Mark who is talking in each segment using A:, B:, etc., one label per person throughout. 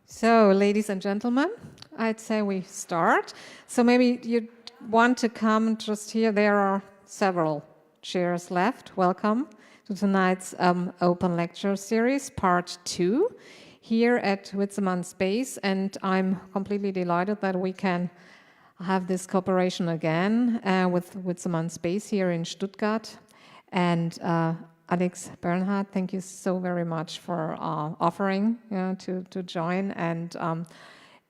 A: So, ladies and gentlemen, I'd say we start. So maybe you want to come just here. There are several chairs left. Welcome to tonight's open lecture series, part 2, here at Witzemann Space. And I'm completely delighted that we can have this cooperation again with Witzemann Space here in Stuttgart. And Alex Bernhard, thank you so very much for offering to join. And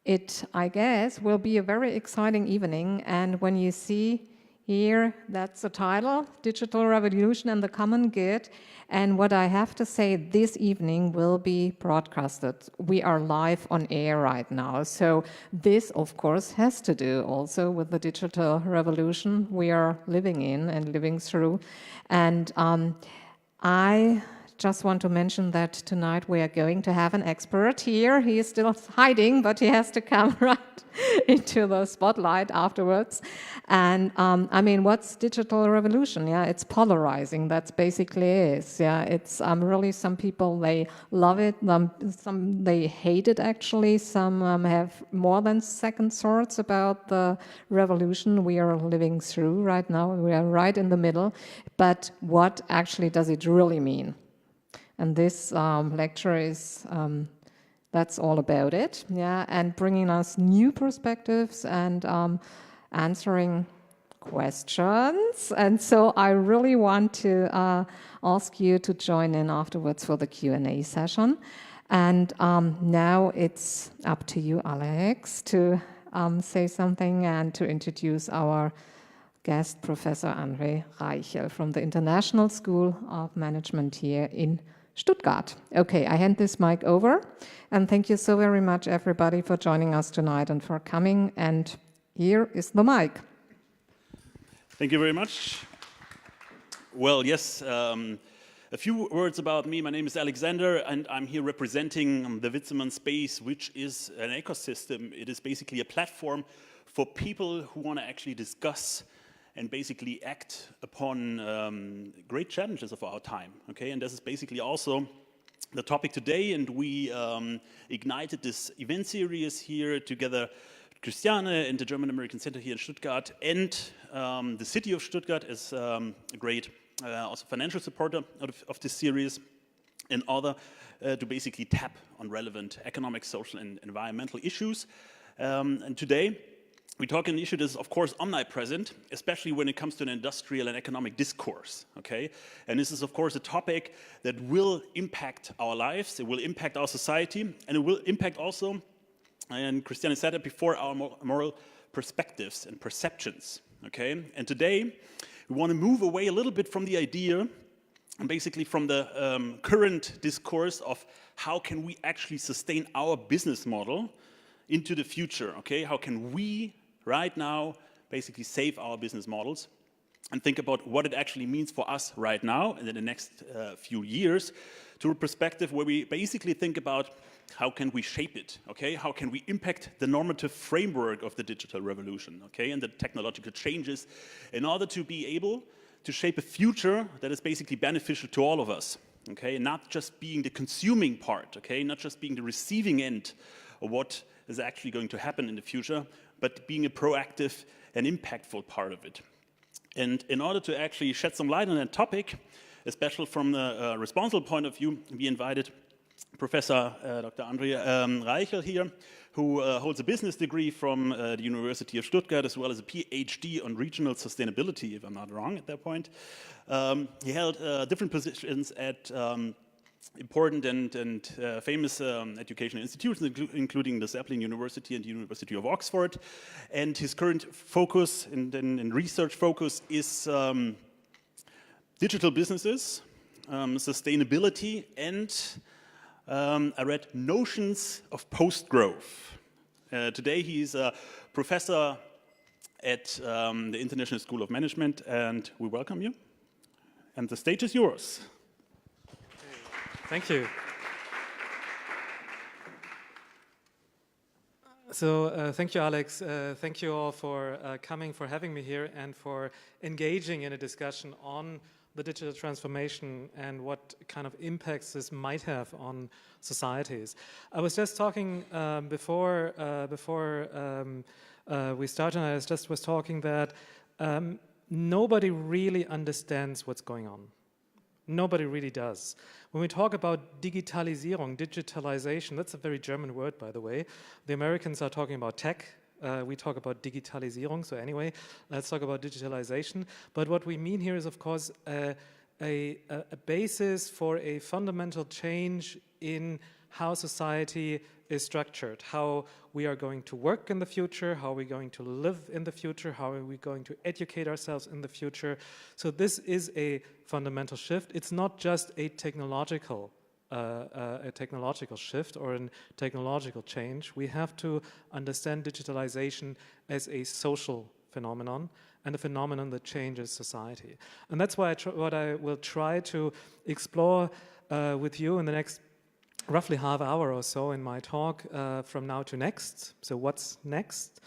A: it, I guess, will be a very exciting evening. And when you see here, that's the title, Digital Revolution and the Common Good. And what I have to say, this evening will be broadcasted. We are live on air right now. So this, of course, has to do also with the digital revolution we are living in and living through. And I just want to mention that tonight we are going to have an expert here. He is still hiding, but he has to come right into the spotlight afterwards. And I mean, what's digital revolution? Yeah, it's polarizing. That's basically it. Yeah, it's really, some people, they love it. Some they hate it, actually. Some have more than second thoughts about the revolution we are living through right now. We are right in the middle. But what actually does it really mean? And this lecture is, that's all about it, yeah, and bringing us new perspectives and answering questions. And so I really want to ask you to join in afterwards for the Q&A session. And now it's up to you, Alex, to say something and to introduce our guest, Professor André Reichel from the International School of Management here in Stuttgart. Okay, I hand this mic over, and thank you so very much, everybody, for joining us tonight and for coming. And here is the mic.
B: Thank you very much. Well, yes, a few words about me. My name is Alexander, and I'm here representing the Witzemann Space, which is an ecosystem. It is basically a platform for people who want to actually discuss and basically act upon great challenges of our time, okay? And this is basically also the topic today, and we ignited this event series here together, Christiane and the German American Center here in Stuttgart, and the city of Stuttgart is a great also financial supporter of this series, in order to basically tap on relevant economic, social, and environmental issues. And today, we talk an issue that is, of course, omnipresent, especially when it comes to an industrial and economic discourse, okay? And this is, of course, a topic that will impact our lives, it will impact our society, and it will impact also, and Christiane said it before, our moral perspectives and perceptions, okay? And today, we want to move away a little bit from the idea, and basically from the current discourse of how can we actually sustain our business model into the future, okay? How can we right now basically save our business models and think about what it actually means for us right now and in the next few years, to a perspective where we basically think about how can we shape it, okay? How can we impact the normative framework of the digital revolution, okay? And the technological changes in order to be able to shape a future that is basically beneficial to all of us, okay? And not just being the consuming part, okay? Not just being the receiving end of what is actually going to happen in the future, but being a proactive and impactful part of it. And in order to actually shed some light on that topic, especially from the responsible point of view, we invited Professor Dr. André Reichel here, who holds a business degree from the University of Stuttgart, as well as a PhD on regional sustainability, if I'm not wrong at that point. He held different positions at important and famous educational institutions, including the Zeppelin University and the University of Oxford. And his current focus and research focus is digital businesses, sustainability, and I read notions of post-growth. Today he's a professor at the International School of Management, and we welcome you. And the stage is yours.
C: Thank you. So thank you, Alex. Thank you all for coming, for having me here, and for engaging in a discussion on the digital transformation and what kind of impacts this might have on societies. I was just talking before we started. I was talking that nobody really understands what's going on. Nobody really does. When we talk about digitalization, that's a very German word, by the way. The Americans are talking about tech. We talk about digitalisierung, so anyway, let's talk about digitalization. But what we mean here is, of course, a basis for a fundamental change in how society is structured, how we are going to work in the future, how we're going to live in the future, how are we going to educate ourselves in the future. So this is a fundamental shift. It's not just a technological shift or a technological change. We have to understand digitalization as a social phenomenon and a phenomenon that changes society. And that's why what I will try to explore with you in the next roughly half hour or so in my talk from now to next. So what's next?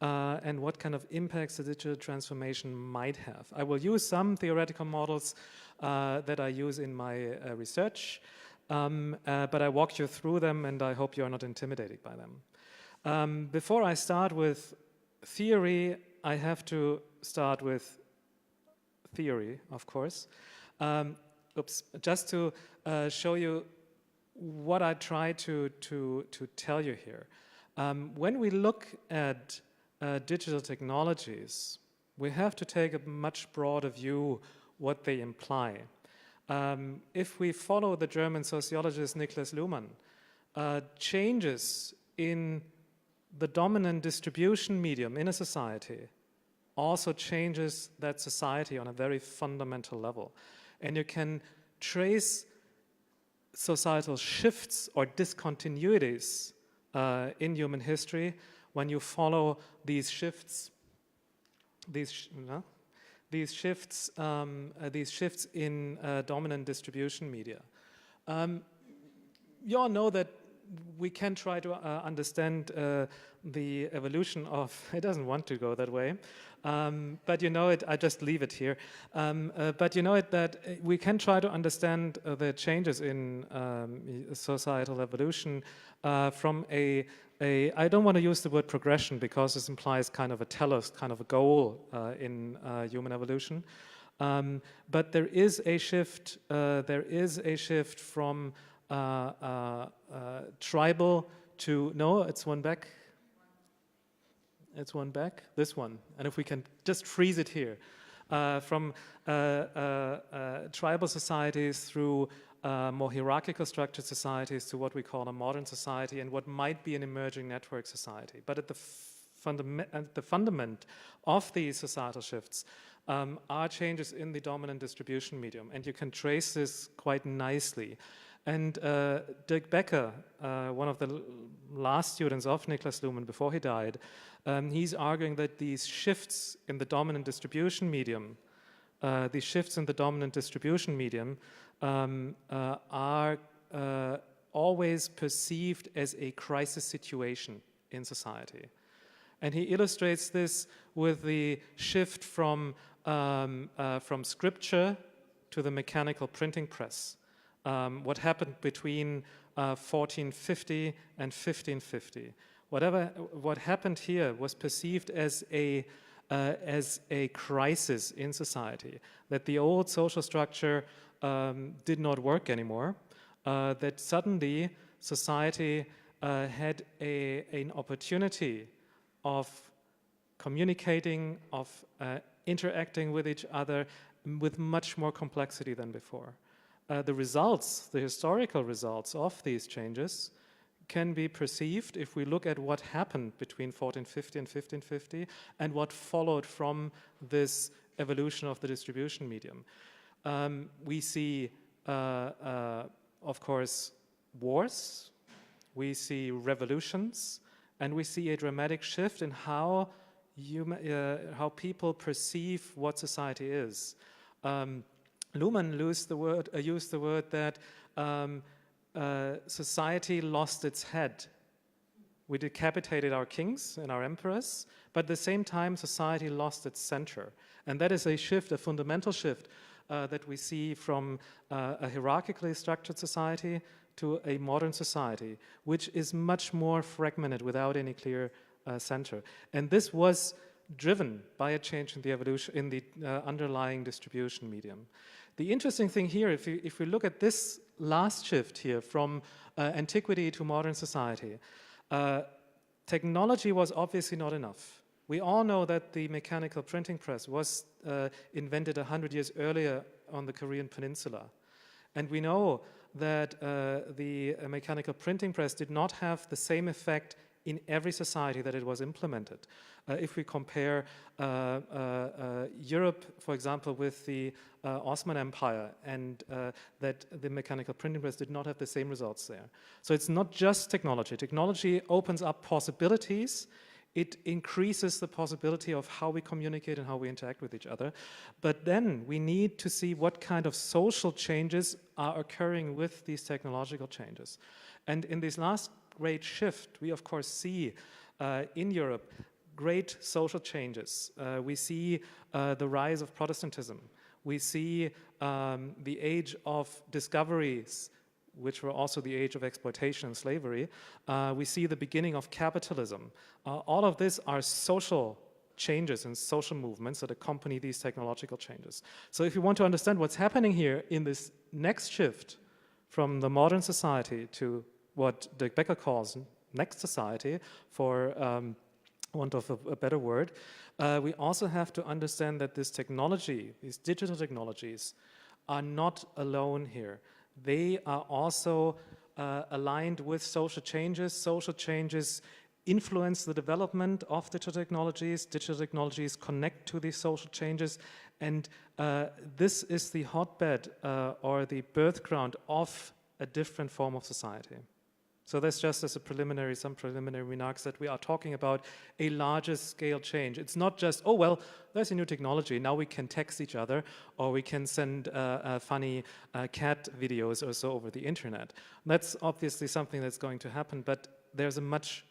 C: And what kind of impacts the digital transformation might have. I will use some theoretical models that I use in my research. But I walk you through them, and I hope you're not intimidated by them. Before I start with theory, I have to start with theory, of course. Just to show you what I try to tell you here. When we look at digital technologies, we have to take a much broader view what they imply. If we follow the German sociologist Niklas Luhmann, changes in the dominant distribution medium in a society also changes that society on a very fundamental level. And you can trace societal shifts or discontinuities in human history when you follow these shifts. These shifts in dominant distribution media. You all know that we can try to understand the evolution of, it doesn't want to go that way, but you know it, I just leave it here. But you know it that we can try to understand the changes in societal evolution from I don't want to use the word progression because this implies kind of a telos, kind of a goal in human evolution. But there is a shift. There is a shift from tribal to it's one back. It's one back. This one. And if we can just freeze it here, from tribal societies through more hierarchical structured societies to what we call a modern society and what might be an emerging network society. But at the fundament of these societal shifts are changes in the dominant distribution medium, and you can trace this quite nicely. And Dirk Becker, one of the last students of Niklas Luhmann before he died, he's arguing that these shifts in the dominant distribution medium, are always perceived as a crisis situation in society. And he illustrates this with the shift from scripture to the mechanical printing press. What happened between 1450 and 1550. What happened here was perceived as a crisis in society, that the old social structure did not work anymore, that suddenly society had an opportunity of communicating, of interacting with each other with much more complexity than before. The historical results of these changes can be perceived if we look at what happened between 1450 and 1550 and what followed from this evolution of the distribution medium. We see, of course, wars, we see revolutions, and we see a dramatic shift in how people perceive what society is. Luhmann used the word that society lost its head. We decapitated our kings and our emperors, but at the same time, society lost its center. And that is a shift, a fundamental shift, that we see from a hierarchically structured society to a modern society, which is much more fragmented without any clear center. And this was driven by a change in the evolution, in the underlying distribution medium. The interesting thing here, if we look at this last shift here from antiquity to modern society, technology was obviously not enough. We all know that the mechanical printing press was invented 100 years earlier on the Korean peninsula. And we know that the mechanical printing press did not have the same effect in every society that it was implemented. If we compare Europe, for example, with the Ottoman Empire, and that the mechanical printing press did not have the same results there. So it's not just technology. Technology opens up possibilities. It increases the possibility of how we communicate and how we interact with each other. But then we need to see what kind of social changes are occurring with these technological changes. And in this last great shift, we of course see in Europe great social changes. We see the rise of Protestantism. We see the age of discoveries, which were also the age of exploitation and slavery. We see the beginning of capitalism. All of this are social changes and social movements that accompany these technological changes. So if you want to understand what's happening here in this next shift from the modern society to what Dirk Becker calls next society, for want of a better word, we also have to understand that this technology, these digital technologies, are not alone here. They are also aligned with social changes. Social changes influence the development of digital technologies. Digital technologies connect to these social changes. And this is the hotbed or the birth ground of a different form of society. So that's just as a some preliminary remarks that we are talking about a larger scale change. It's not just, oh, well, there's a new technology. Now we can text each other, or we can send funny cat videos or so over the internet. That's obviously something that's going to happen, but there's a much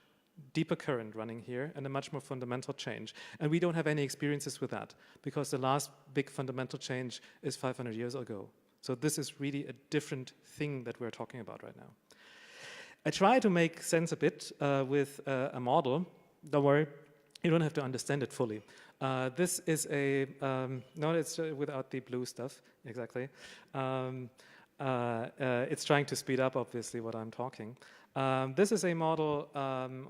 C: deeper current running here and a much more fundamental change. And we don't have any experiences with that, because the last big fundamental change is 500 years ago. So this is really a different thing that we're talking about right now. I try to make sense a bit with a model. Don't worry, you don't have to understand it fully. This is a, no, it's without the blue stuff, exactly. It's trying to speed up, obviously, what I'm talking. This is a model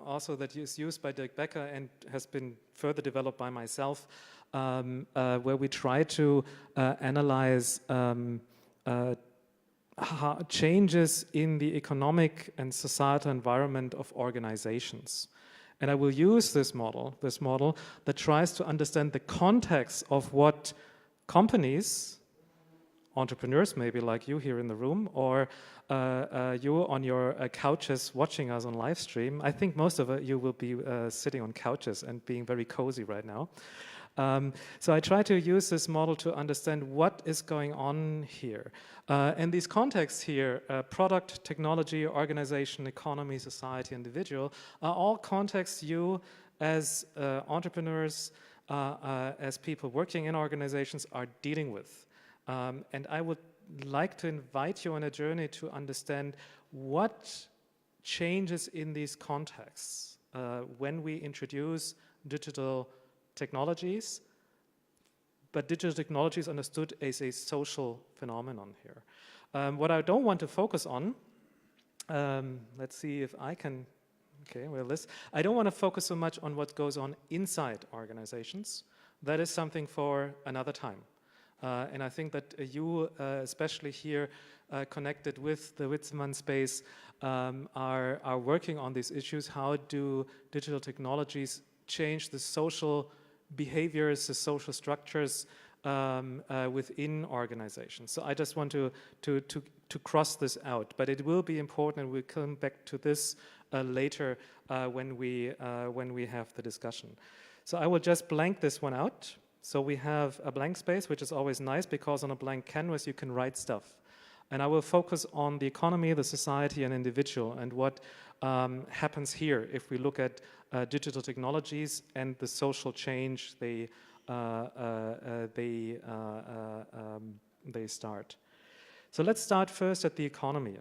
C: also that is used by Dirk Becker and has been further developed by myself, where we try to analyze changes in the economic and societal environment of organizations. And I will use this model that tries to understand the context of what companies, entrepreneurs maybe like you here in the room, or you on your couches watching us on live stream. I think most of you will be sitting on couches and being very cozy right now. So I try to use this model to understand what is going on here. And these contexts here, product, technology, organization, economy, society, individual, are all contexts you as entrepreneurs, as people working in organizations are dealing with. And I would like to invite you on a journey to understand what changes in these contexts when we introduce digital technologies, but digital technologies understood as a social phenomenon here. What I don't want to focus on, let's see if I can, okay, well, I don't want to focus so much on what goes on inside organizations. That is something for another time. And I think that you, especially here, connected with the Witzmann space, are working on these issues. How do digital technologies change the social behaviors, the social structures within organizations? So I just want to cross this out, but it will be important, and we'll come back to this later when we have the discussion. So I will just blank this one out. So we have a blank space, which is always nice, because on a blank canvas you can write stuff. And I will focus on the economy, the society, and individual, and what happens here if we look at digital technologies and the social change they they start. So let's start first at the economy.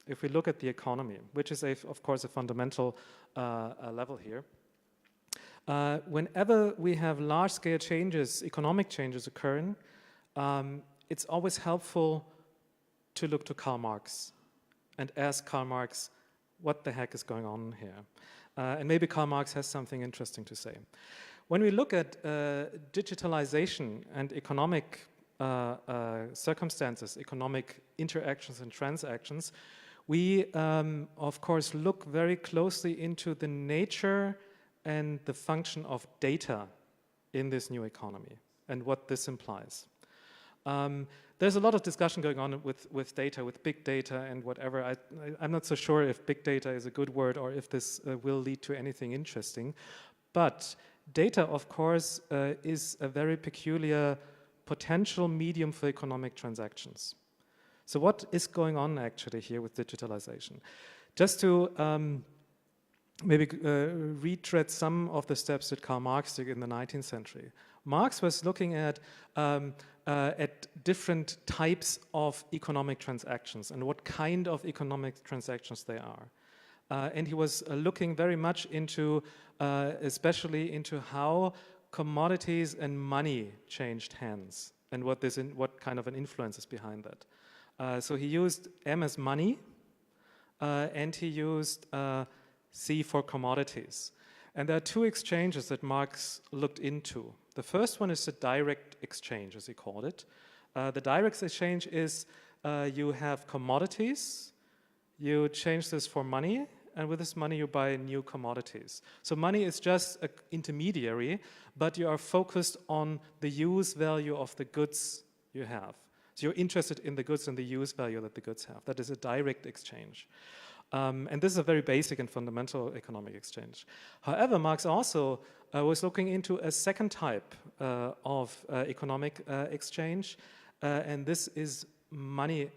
C: If we look at the economy, which is, of course, a fundamental level here, whenever we have large-scale changes, economic changes occurring, it's always helpful to look to Karl Marx and ask Karl Marx, what the heck is going on here? And maybe Karl Marx has something interesting to say. When we look at digitalization and economic circumstances, economic interactions and transactions, we, of course, look very closely into the nature and the function of data in this new economy and what this implies. There's a lot of discussion going on with data, with big data and whatever. I'm not so sure if big data is a good word or if this will lead to anything interesting. But data, of course, is a very peculiar potential medium for economic transactions. So what is going on actually here with digitalization? Just to maybe retread some of the steps that Karl Marx took in the 19th century. Marx was looking at different types of economic transactions and what kind of economic transactions they are. And he was looking very much into, especially into how commodities and money changed hands and what kind of an influence is behind that. So he used M as money, and he used C for commodities. And there are two exchanges that Marx looked into. The first one is the direct exchange, as he called it. The direct exchange is you have commodities, you change this for money, and with this money you buy new commodities. So money is just an intermediary, but you are focused on the use value of the goods you have. So you're interested in the goods and the use value that the goods have. That is a direct exchange. And this is a very basic and fundamental economic exchange. However, Marx also was looking into a second type of economic exchange, and this is money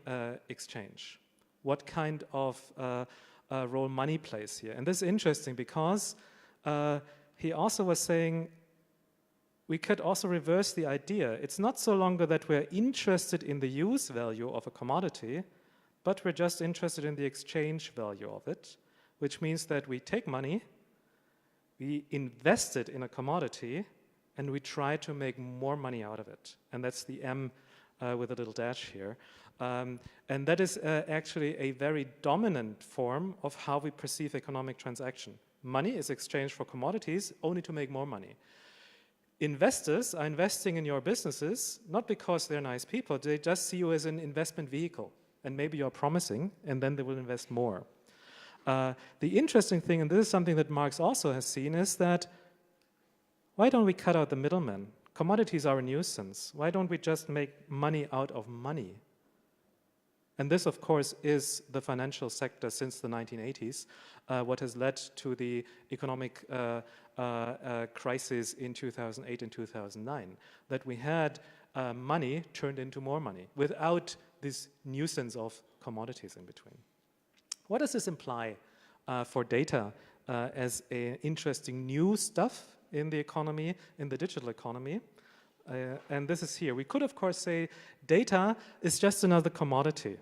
C: exchange. What kind of role money plays here? And this is interesting because he also was saying we could also reverse the idea. It's not so longer that we're interested in the use value of a commodity, but we're just interested in the exchange value of it, which means that we take money, we invest it in a commodity, and we try to make more money out of it. And that's the M with a little dash here. And that is actually a very dominant form of how we perceive economic transaction. Money is exchanged for commodities only to make more money. Investors are investing in your businesses, not because they're nice people, they just see you as an investment vehicle. And maybe you're promising, and then they will invest more. The interesting thing, and this is something that Marx also has seen, is that why don't we cut out the middlemen? Commodities are a nuisance. Why don't we just make money out of money? And this, of course, is the financial sector since the 1980s, what has led to the economic crisis in 2008 and 2009, that we had money turned into more money without this nuisance of commodities in between. What does this imply for data as an interesting new stuff in the economy, in the digital economy? And this is here. We could, of course, say data is just another commodity.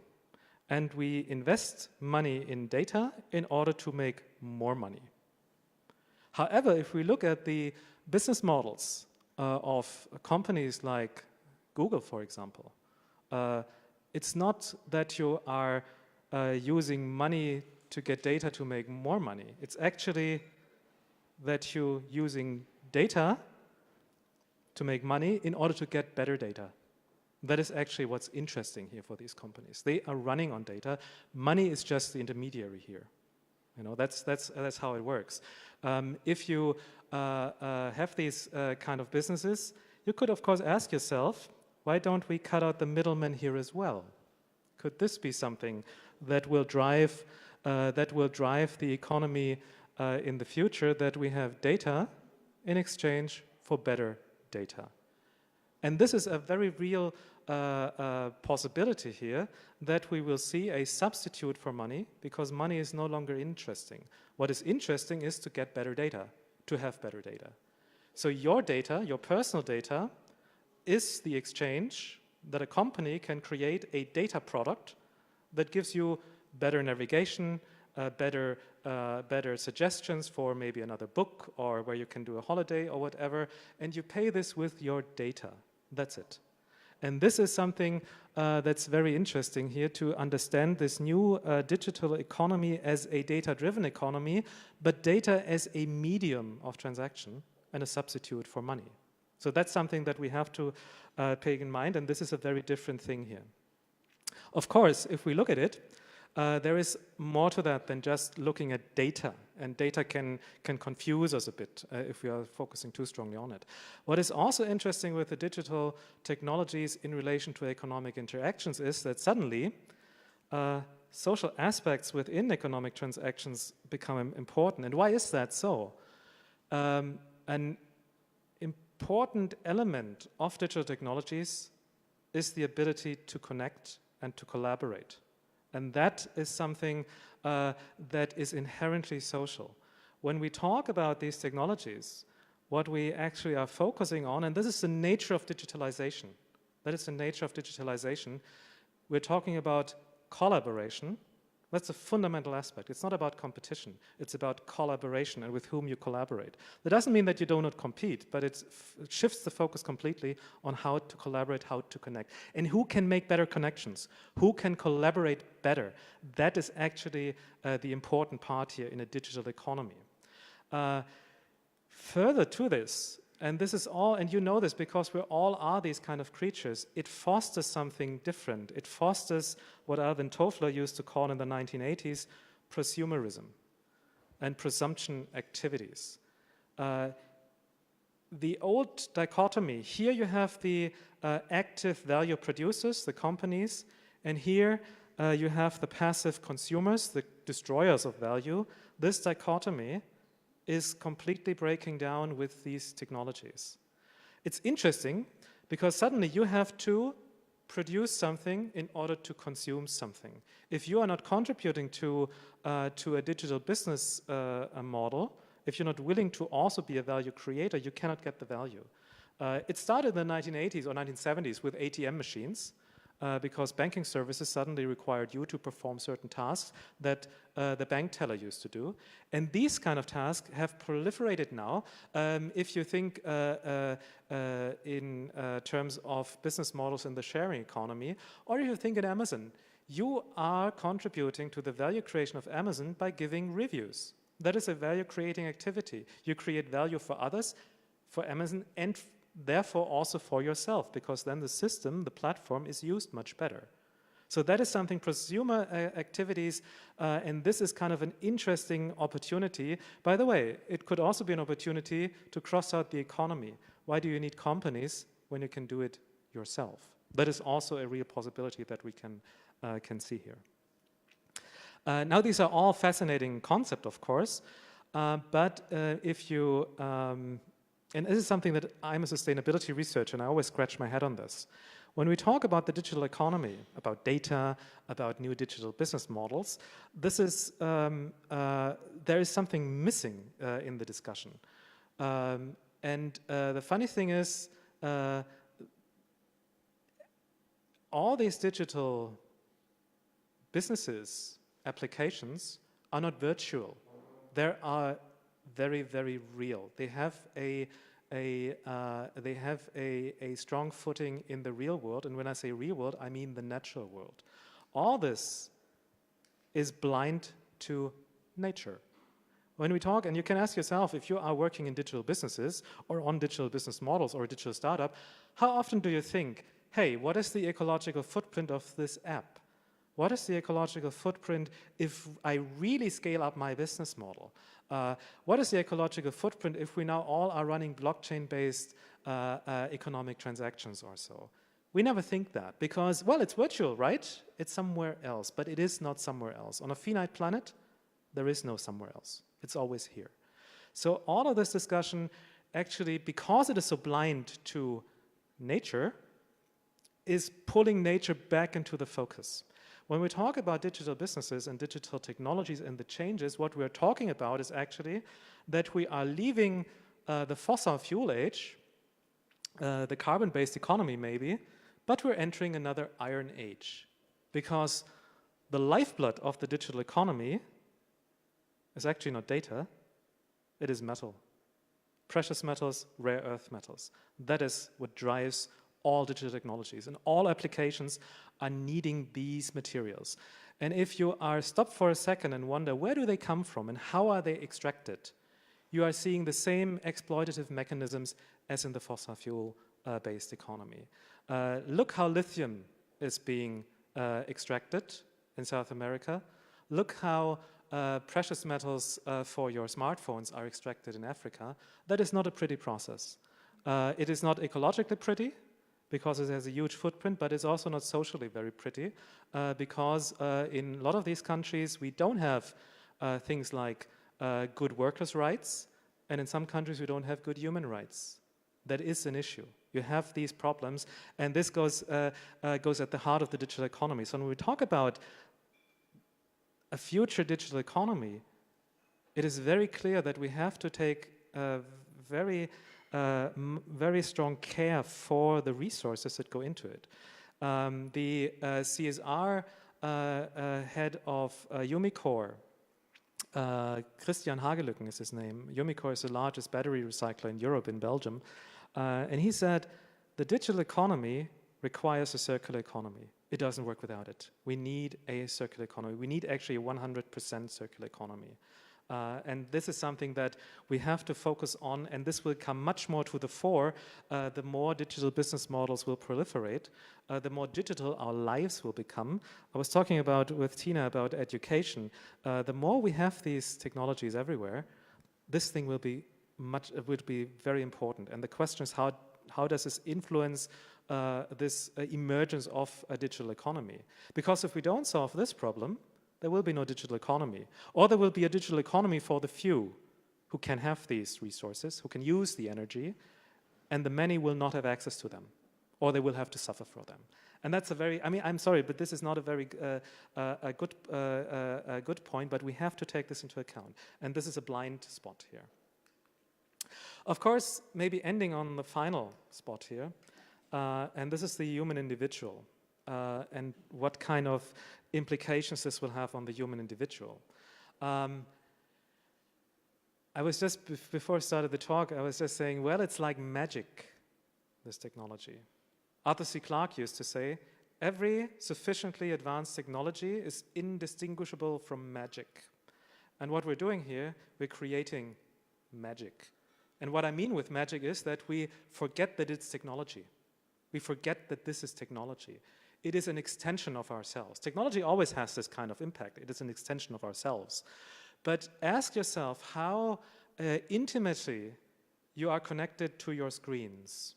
C: And we invest money in data in order to make more money. However, if we look at the business models of companies like Google, for example, it's not that you are using money to get data to make more money. It's actually that you're using data to make money in order to get better data. That is actually what's interesting here for these companies. They are running on data. Money is just the intermediary here. You know, that's how it works. If you have these kind of businesses, you could, of course, ask yourself, why don't we cut out the middlemen here as well? Could this be something that will drive the economy in the future, that we have data in exchange for better data? And this is a very real possibility here, that we will see a substitute for money, because money is no longer interesting. What is interesting is to get better data, to have better data. So your data, your personal data, is the exchange that a company can create a data product that gives you better navigation, better suggestions for maybe another book or where you can do a holiday or whatever, and you pay this with your data. That's it. And this is something that's very interesting here, to understand this new digital economy as a data-driven economy, but data as a medium of transaction and a substitute for money. So that's something that we have to take in mind, and this is a very different thing here. Of course, if we look at it, there is more to that than just looking at data, and data can confuse us a bit if we are focusing too strongly on it. What is also interesting with the digital technologies in relation to economic interactions is that suddenly social aspects within economic transactions become important. And why is that so? An important element of digital technologies is the ability to connect and to collaborate. And that is something that is inherently social. When we talk about these technologies, what we actually are focusing on, and this is the nature of digitalization, that is the nature of digitalization, we're talking about collaboration. That's a fundamental aspect. It's not about competition. It's about collaboration and with whom you collaborate. That doesn't mean that you do not compete, but it shifts the focus completely on how to collaborate, how to connect. And who can make better connections? Who can collaborate better? That is actually the important part here in a digital economy. Further to this, and this is all, and you know this because we all are these kind of creatures, it fosters something different. It fosters what Alvin Toffler used to call in the 1980s prosumerism and presumption activities. The old dichotomy, here you have the active value producers, the companies, and here you have the passive consumers, the destroyers of value. This dichotomy is completely breaking down with these technologies. It's interesting because suddenly you have to produce something in order to consume something. If you are not contributing to a digital business model, if you're not willing to also be a value creator, you cannot get the value. It started in the 1980s or 1970s with ATM machines, because banking services suddenly required you to perform certain tasks that the bank teller used to do. And these kind of tasks have proliferated now. If you think in terms of business models in the sharing economy, or if you think in Amazon, you are contributing to the value creation of Amazon by giving reviews. That is a value creating activity. You create value for others, for Amazon, and therefore also for yourself, because then the system, the platform, is used much better. So that is something, prosumer activities, and this is kind of an interesting opportunity. By the way, it could also be an opportunity to cross out the economy. Why do you need companies when you can do it yourself? That is also a real possibility that we can see here. Now these are all fascinating concepts, of course, but if you and this is something that I'm a sustainability researcher, and I always scratch my head on this. When we talk about the digital economy, about data, about new digital business models, this is there is something missing in the discussion. And the funny thing is, all these digital businesses, applications, are not virtual. They are very, very real. They have a strong footing in the real world, and when I say real world, I mean the natural world. All this is blind to nature. When we talk, and you can ask yourself, if you are working in digital businesses or on digital business models or a digital startup, how often do you think, hey, what is the ecological footprint of this app? What is the ecological footprint if I really scale up my business model? What is the ecological footprint if we now all are running blockchain-based economic transactions or so? We never think that because, well, it's virtual, right? It's somewhere else, but it is not somewhere else. On a finite planet, there is no somewhere else. It's always here. So all of this discussion, actually, because it is so blind to nature, is pulling nature back into the focus. When we talk about digital businesses and digital technologies and the changes, what we're talking about is actually that we are leaving the fossil fuel age, the carbon-based economy maybe, But we're entering another iron age, because the lifeblood of the digital economy is actually not data, it is metal. Precious metals, rare earth metals. That is what drives all digital technologies, and all applications are needing these materials. And if you are stopped for a second and wonder where do they come from and how are they extracted, you are seeing the same exploitative mechanisms as in the fossil fuel based economy. Look how lithium is being extracted in South America. Look how precious metals for your smartphones are extracted in Africa. That is not a pretty process. It is not ecologically pretty, because it has a huge footprint, but it's also not socially very pretty, because in a lot of these countries we don't have things like good workers' rights, and in some countries we don't have good human rights. That is an issue. You have these problems, and this goes at the heart of the digital economy. So when we talk about a future digital economy, it is very clear that we have to take very strong care for the resources that go into it. The CSR head of Umicore, Christian Hagelücken is his name. Umicore is the largest battery recycler in Europe, in Belgium. And he said, the digital economy requires a circular economy. It doesn't work without it. We need a circular economy. We need actually a 100% circular economy. And this is something that we have to focus on, and this will come much more to the fore the more digital business models will proliferate, the more digital our lives will become. I was talking with Tina about education. The more we have these technologies everywhere, this thing will be very important. And the question is, how does this influence this emergence of a digital economy? Because if we don't solve this problem, there will be no digital economy. Or there will be a digital economy for the few who can have these resources, who can use the energy, and the many will not have access to them, or they will have to suffer for them. And that's I'm sorry, but this is not a very good point, but we have to take this into account. And this is a blind spot here. Of course, maybe ending on the final spot here, and this is the human individual. And what kind of implications this will have on the human individual. I was just, before I started the talk, I was just saying, well, it's like magic, this technology. Arthur C. Clarke used to say, every sufficiently advanced technology is indistinguishable from magic. And what we're doing here, we're creating magic. And what I mean with magic is that we forget that it's technology. We forget that this is technology. It is an extension of ourselves. Technology always has this kind of impact. It is an extension of ourselves. But ask yourself how intimately you are connected to your screens.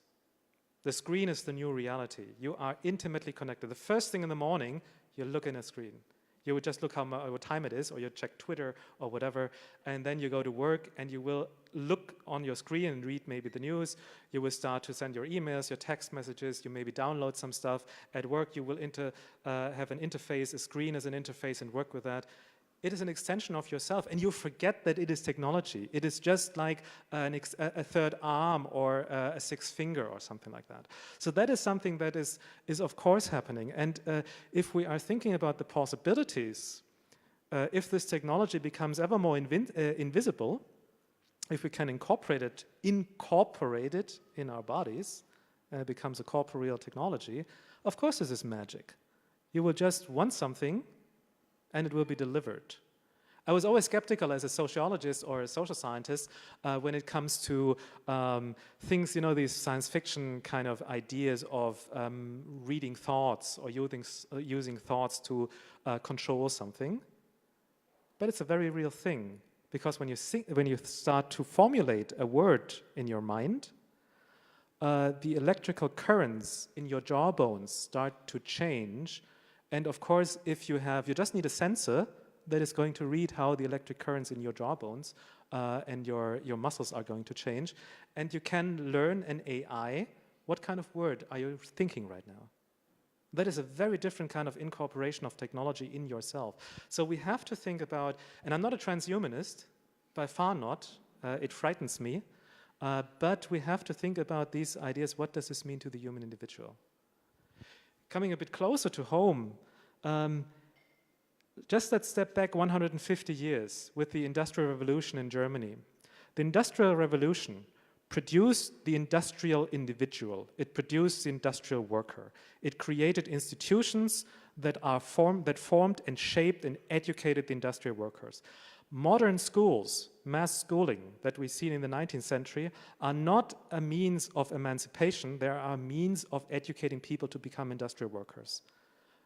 C: The screen is the new reality. You are intimately connected. The first thing in the morning, you look in a screen. You would just look what time it is, or you check Twitter or whatever, and then you go to work and you will look on your screen and read maybe the news. You will start to send your emails, your text messages, you maybe download some stuff. At work you will have an interface, a screen as an interface, and work with that. It is an extension of yourself, and you forget that it is technology. It is just like a third arm or a sixth finger or something like that. So that is something that is of course happening. And if we are thinking about the possibilities, if this technology becomes ever more invisible, if we can incorporate it in our bodies, and it becomes a corporeal technology, of course this is magic. You will just want something, and it will be delivered. I was always skeptical as a sociologist or a social scientist when it comes to things, these science fiction kind of ideas of reading thoughts or using thoughts to control something. But it's a very real thing, because when you start to formulate a word in your mind, the electrical currents in your jawbones start to change. And of course, if you just need a sensor that is going to read how the electric currents in your jawbones and your muscles are going to change. And you can learn an AI, what kind of word are you thinking right now? That is a very different kind of incorporation of technology in yourself. So we have to think about, and I'm not a transhumanist, by far not, it frightens me, but we have to think about these ideas. What does this mean to the human individual? coming a bit closer to home, just let's step back 150 years with the Industrial Revolution in Germany. The Industrial Revolution produced the industrial individual. It produced the industrial worker. It created institutions that formed and shaped and educated the industrial workers. Modern schools, mass schooling that we've seen in the 19th century, are not a means of emancipation. They are a means of educating people to become industrial workers.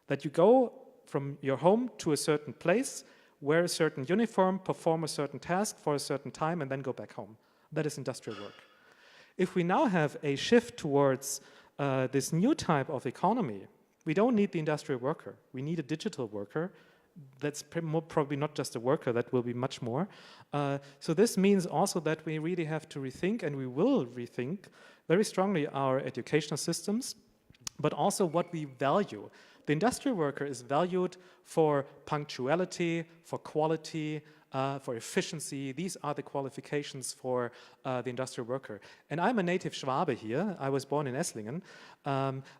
C: That you go from your home to a certain place, wear a certain uniform, perform a certain task for a certain time, and then go back home. That is industrial work. If we now have a shift towards this new type of economy, we don't need the industrial worker. We need a digital worker. That's probably not just a worker, that will be much more. So this means also that we really have to rethink, and we will rethink very strongly our educational systems, but also what we value. The industrial worker is valued for punctuality, for quality, for efficiency. These are the qualifications for the industrial worker. And I'm a native Schwabe here. I was born in Esslingen.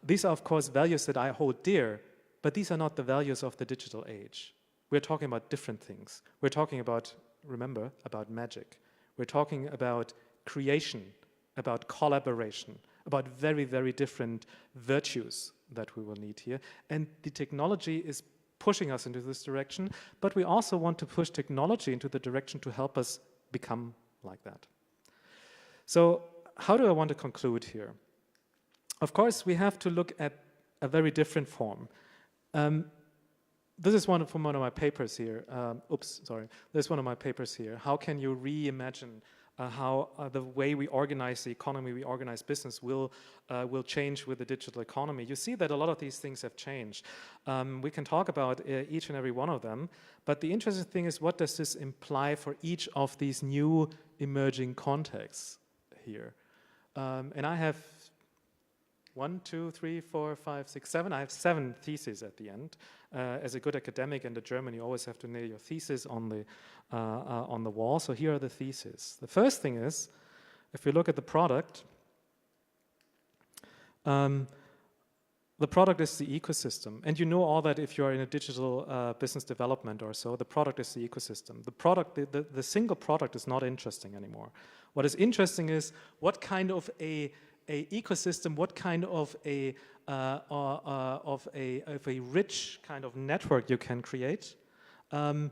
C: These are, of course, values that I hold dear, but these are not the values of the digital age. We're talking about different things. We're talking about, remember, about magic. We're talking about creation, about collaboration, about very, very different virtues that we will need here. And the technology is pushing us into this direction, but we also want to push technology into the direction to help us become like that. So how do I want to conclude here? Of course, we have to look at a very different form. This is from one of my papers here. This is one of my papers here. How can you reimagine how the way we organize the economy, we organize business will change with the digital economy? You see that a lot of these things have changed. We can talk about each and every one of them, but the interesting thing is, what does this imply for each of these new emerging contexts here? And I have 1, 2, 3, 4, 5, 6, 7. I have 7 theses at the end. As a good academic in German, you always have to nail your thesis on the wall. So here are the theses. The first thing is, if we look at the product is the ecosystem. And you know all that if you're in a digital business development or so. The product is the ecosystem. The single product is not interesting anymore. What is interesting is what kind of a ecosystem, what kind of a rich kind of network you can create, and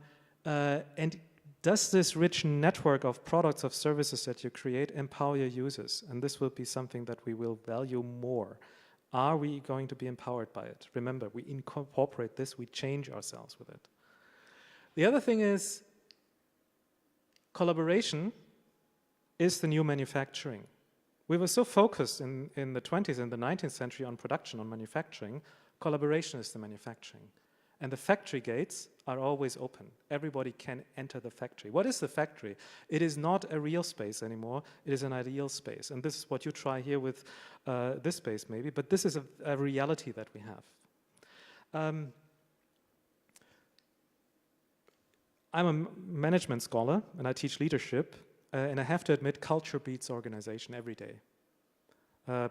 C: does this rich network of products, of services that you create empower your users? And this will be something that we will value more. Are we going to be empowered by it? Remember, we incorporate this, we change ourselves with it. The other thing is, collaboration is the new manufacturing. We were so focused in the 20th and the 19th century on production, on manufacturing. Collaboration is the manufacturing. And the factory gates are always open. Everybody can enter the factory. What is the factory? It is not a real space anymore. It is an ideal space. And this is what you try here with this space maybe, but this is a reality that we have. I'm a management scholar and I teach leadership. And I have to admit, culture beats organization every day.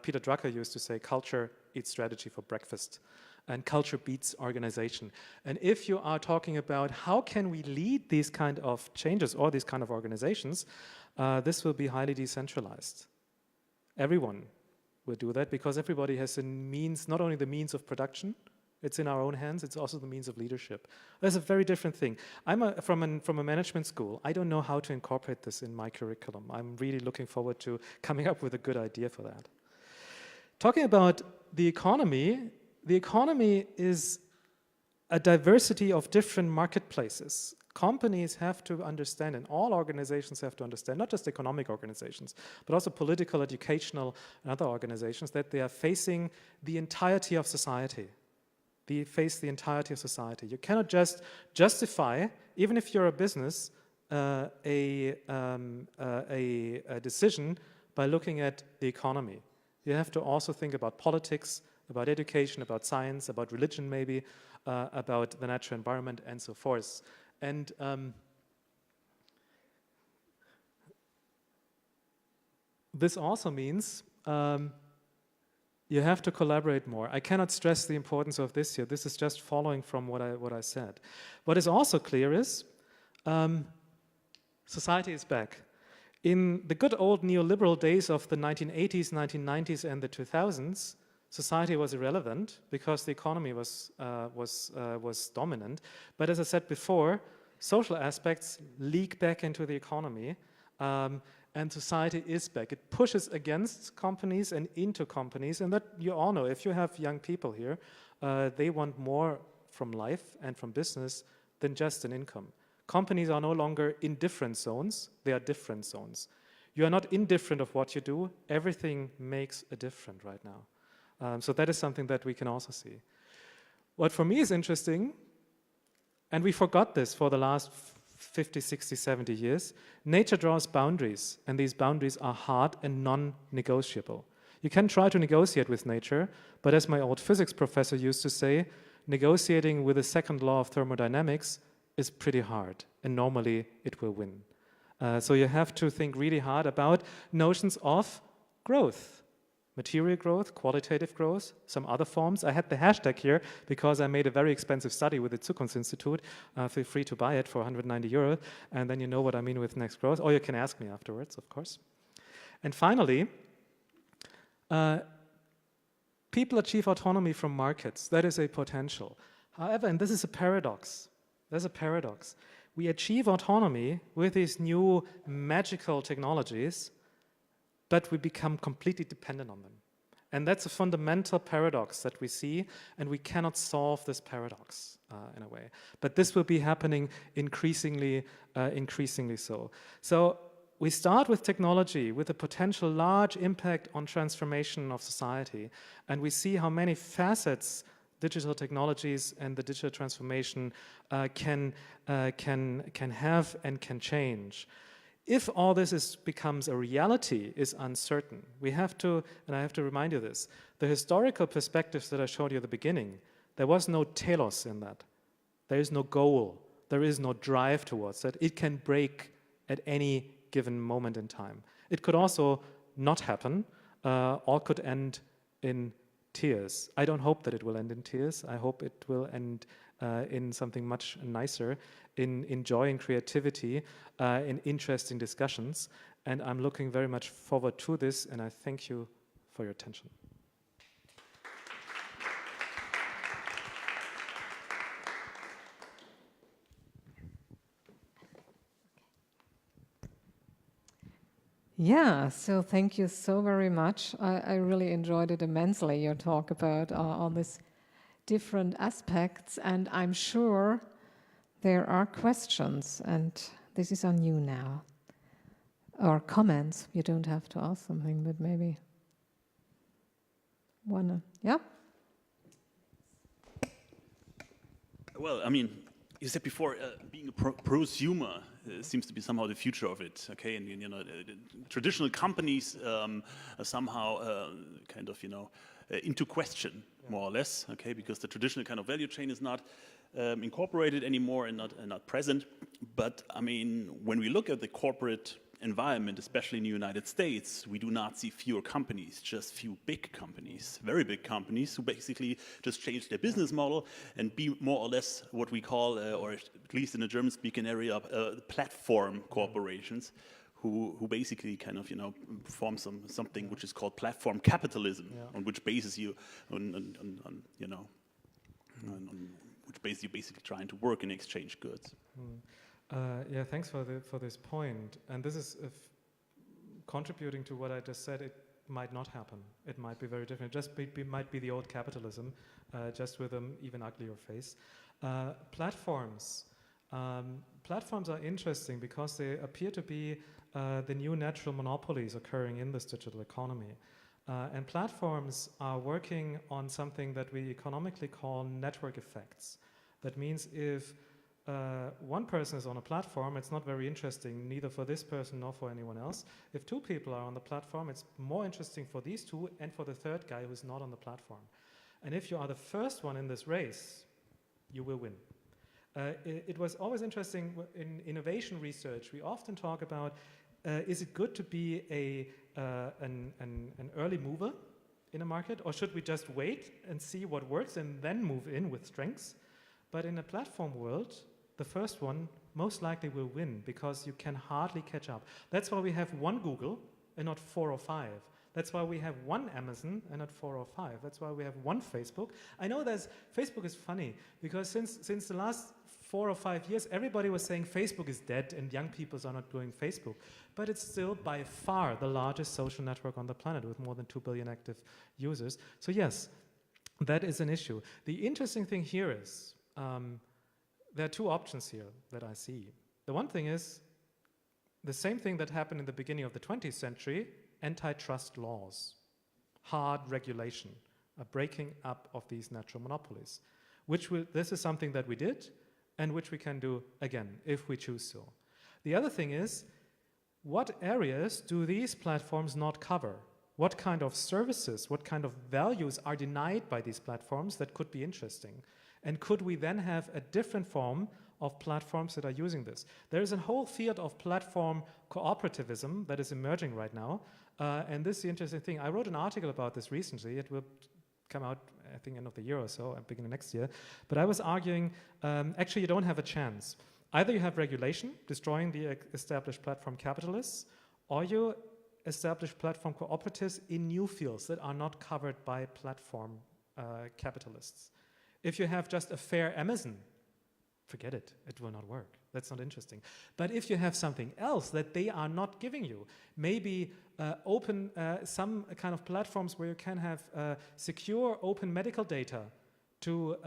C: Peter Drucker used to say, culture eats strategy for breakfast. And culture beats organization. And if you are talking about how can we lead these kind of changes or these kind of organizations, this will be highly decentralized. Everyone will do that because everybody has a means, not only the means of production, it's in our own hands, it's also the means of leadership. That's a very different thing. I'm from a management school. I don't know how to incorporate this in my curriculum. I'm really looking forward to coming up with a good idea for that. Talking about the economy is a diversity of different marketplaces. Companies have to understand, and all organizations have to understand, not just economic organizations, but also political, educational, and other organizations, that they are facing the entirety of society. They face the entirety of society. You cannot just justify, even if you're a business, a decision by looking at the economy. You have to also think about politics, about education, about science, about religion maybe, about the natural environment, and so forth. And you you have to collaborate more. I cannot stress the importance of this here. This is just following from what I said. What is also clear is society is back. In the good old neoliberal days of the 1980s, 1990s, and the 2000s, society was irrelevant because the economy was dominant. But as I said before, social aspects leak back into the economy, and society is back. It pushes against companies and into companies, and that you all know. If you have young people here, they want more from life and from business than just an income. Companies are no longer indifferent zones, they are different zones. You are not indifferent of what you do, everything makes a difference right now. So that is something that we can also see. What for me is interesting, and we forgot this for the last 50, 60, 70 years, nature draws boundaries, and these boundaries are hard and non-negotiable. You can try to negotiate with nature, but as my old physics professor used to say, negotiating with the second law of thermodynamics is pretty hard, and normally it will win. So you have to think really hard about notions of growth. Material growth, qualitative growth, some other forms. I had the hashtag here because I made a very expensive study with the Zukunftsinstitut. Feel free to buy it for 190 euro, and then you know what I mean with next growth, or you can ask me afterwards, of course. And finally, people achieve autonomy from markets. That is a potential. However, and this is a paradox, there's a paradox. We achieve autonomy with these new magical technologies, but we become completely dependent on them. And that's a fundamental paradox that we see, and we cannot solve this paradox in a way. But this will be happening increasingly so. So we start with technology, with a potential large impact on transformation of society, and we see how many facets digital technologies and the digital transformation can have and can change. If all this becomes a reality is uncertain. We have to, and I have to remind you this, the historical perspectives that I showed you at the beginning, there was no telos in that. There is no goal. There is no drive towards that. It can break at any given moment in time. It could also not happen, or could end in tears. I don't hope that it will end in tears. I hope it will end in something much nicer, in joy and creativity, in interesting discussions. And I'm looking very much forward to this, and I thank you for your attention.
A: Yeah, so thank you so very much. I really enjoyed it immensely, your talk about all these different aspects, and I'm sure there are questions, and this is on you now. Or comments. You don't have to ask something, but maybe wanna, yeah?
B: Well, I mean, you said before, being a prosumer seems to be somehow the future of it, okay? And, you know, traditional companies are somehow kind of, you know, into question, more or less, okay? Because the traditional kind of value chain is not incorporated anymore and not present. But, I mean, when we look at the corporate environment, especially in the United States, we do not see fewer companies, just few big companies, very big companies who basically just change their business model and be more or less what we call, or at least in the German-speaking area, platform corporations, who basically kind of, you know, form something which is called platform capitalism, on which basis you, on which basis you basically trying to work and exchange goods.
C: Yeah, thanks for this point. And this is contributing to what I just said. It might not happen. It might be very different. Just might be the old capitalism, just with an even uglier face. Platforms. Platforms are interesting because they appear to be the new natural monopolies occurring in this digital economy. And platforms are working on something that we economically call network effects. That means if one person is on a platform, it's not very interesting, neither for this person nor for anyone else. If two people are on the platform, it's more interesting for these two and for the third guy who's not on the platform. And if you are the first one in this race, you will win. It was always interesting in innovation research. We often talk about, is it good to be an early mover in a market, or should we just wait and see what works and then move in with strengths? But in a platform world, the first one most likely will win because you can hardly catch up. That's why we have one Google and not 4 or 5. That's why we have one Amazon and not 4 or 5. That's why we have one Facebook. I know Facebook is funny because since the last 4 or 5 years, everybody was saying Facebook is dead and young people are not doing Facebook. But it's still by far the largest social network on the planet with more than 2 billion active users. So yes, that is an issue. The interesting thing here is there are two options here that I see. The one thing is the same thing that happened in the beginning of the 20th century, antitrust laws, hard regulation, a breaking up of these natural monopolies. This is something that we did and which we can do again if we choose so. The other thing is, what areas do these platforms not cover? What kind of services, what kind of values are denied by these platforms that could be interesting? And could we then have a different form of platforms that are using this? There is a whole field of platform cooperativism that is emerging right now. And this is the interesting thing. I wrote an article about this recently. It will come out, I think, end of the year or so, beginning of next year. But I was arguing, actually, you don't have a chance. Either you have regulation, destroying the established platform capitalists, or you establish platform cooperatives in new fields that are not covered by platform capitalists. If you have just a fair Amazon, forget it, it will not work. That's not interesting. But if you have something else that they are not giving you, maybe open some kind of platforms where you can have secure open medical data to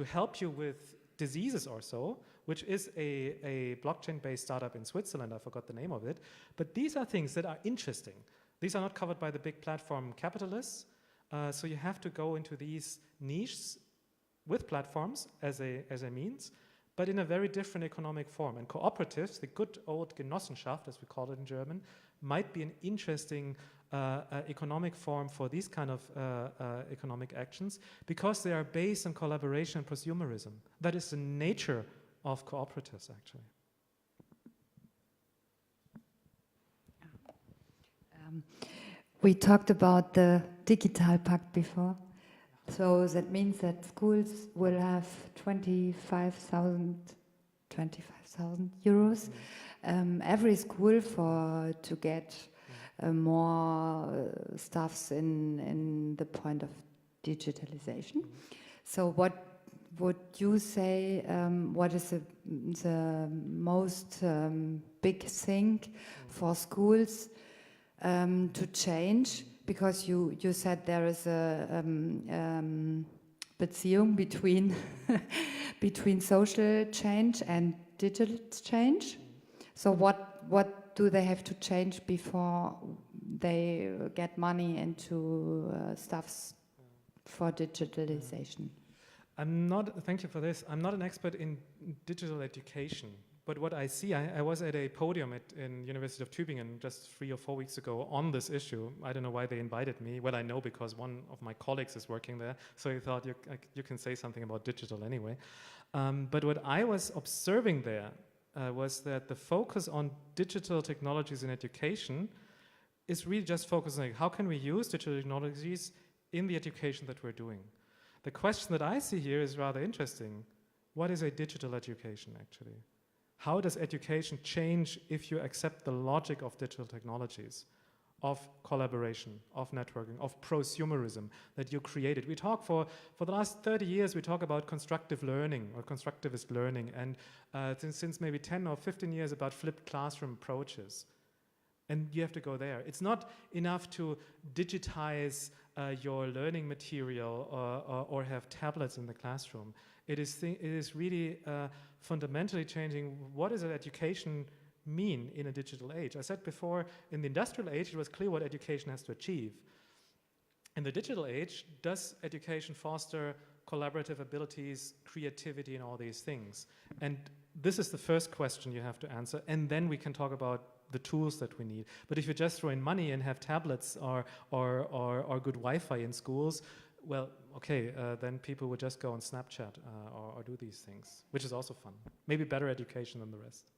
C: help you with diseases or so, which is a blockchain-based startup in Switzerland. I forgot the name of it. But these are things that are interesting. These are not covered by the big platform capitalists. So you have to go into these niches with platforms as a means, but in a very different economic form. And cooperatives, the good old Genossenschaft, as we call it in German, might be an interesting economic form for these kind of economic actions because they are based on collaboration and consumerism. That is the nature of cooperatives, actually.
D: We talked about the Digitalpakt before. So that means that schools will have 25,000 euros every school to get more stuffs in the point of digitalization. So what would you say, what is the most big thing for schools to change? Because you said there is a Beziehung between between social change and digital change. So what do they have to change before they get money into stuffs for digitalization?
C: Thank you for this. I'm not an expert in digital education. But what I see, I was at a podium in University of Tübingen just 3 or 4 weeks ago on this issue. I don't know why they invited me. Well, I know because one of my colleagues is working there, so I thought you can say something about digital anyway. But what I was observing there was that the focus on digital technologies in education is really just focusing on how can we use digital technologies in the education that we're doing. The question that I see here is rather interesting. What is a digital education, actually? How does education change if you accept the logic of digital technologies, of collaboration, of networking, of prosumerism that you created? We talk for the last 30 years, we talk about constructive learning or constructivist learning, and since maybe 10 or 15 years about flipped classroom approaches. And you have to go there. It's not enough to digitize your learning material or have tablets in the classroom. It is really fundamentally changing what does education mean in a digital age. I said before, in the industrial age, it was clear what education has to achieve. In the digital age, does education foster collaborative abilities, creativity, and all these things? And this is the first question you have to answer, and then we can talk about the tools that we need. But if you just throw in money and have tablets or good Wi-Fi in schools, well, okay, then people would just go on Snapchat or do these things, which is also fun. Maybe better education than the rest.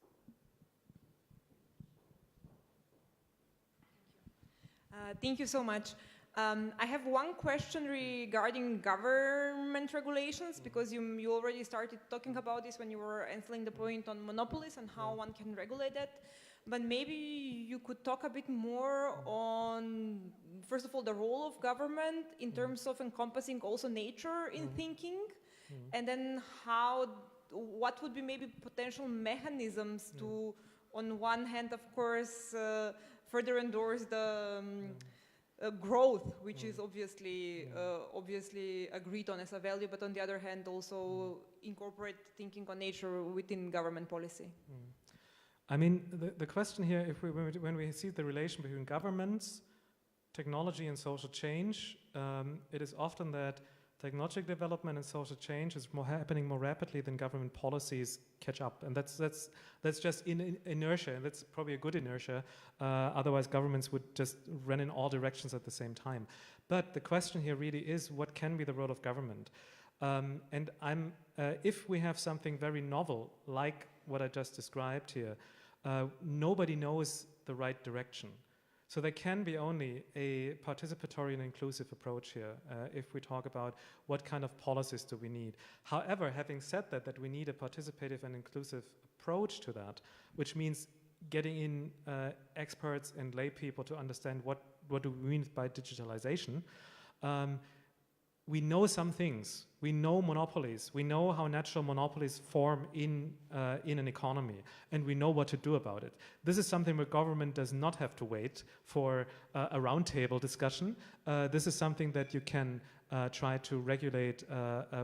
E: Thank you so much. I have one question regarding government regulations, because you already started talking about this when you were answering the point on monopolies and how one can regulate that. But maybe you could talk a bit more on, first of all, the role of government in terms of encompassing also nature in thinking, and then what would be maybe potential mechanisms to, on one hand, of course, further endorse the growth, which is obviously agreed on as a value, but on the other hand also incorporate thinking on nature within government policy.
C: I mean, the question here, when we see the relation between governments, technology and social change, it is often that technological development and social change is happening more rapidly than government policies catch up, and that's just inertia, and that's probably a good inertia. Otherwise, governments would just run in all directions at the same time. But the question here really is, what can be the role of government? And if we have something very novel, like what I just described here, nobody knows the right direction. So there can be only a participatory and inclusive approach here if we talk about what kind of policies do we need. However, having said that we need a participative and inclusive approach to that, which means getting in experts and lay people to understand what do we mean by digitalization. We know some things. We know monopolies. We know how natural monopolies form in an economy, and we know what to do about it. This is something where government does not have to wait for a roundtable discussion. This is something that you can try to regulate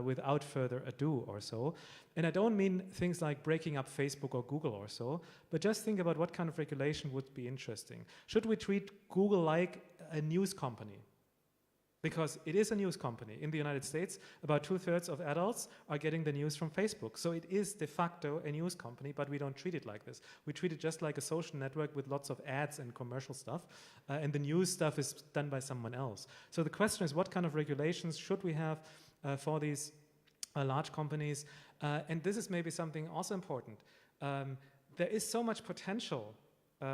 C: without further ado or so. And I don't mean things like breaking up Facebook or Google or so, but just think about what kind of regulation would be interesting. Should we treat Google like a news company? Because it is a news company. In the United States, about 2/3 of adults are getting the news from Facebook. So it is de facto a news company, but we don't treat it like this. We treat it just like a social network with lots of ads and commercial stuff, and the news stuff is done by someone else. So the question is, what kind of regulations should we have for these large companies? And this is maybe something also important. There is so much potential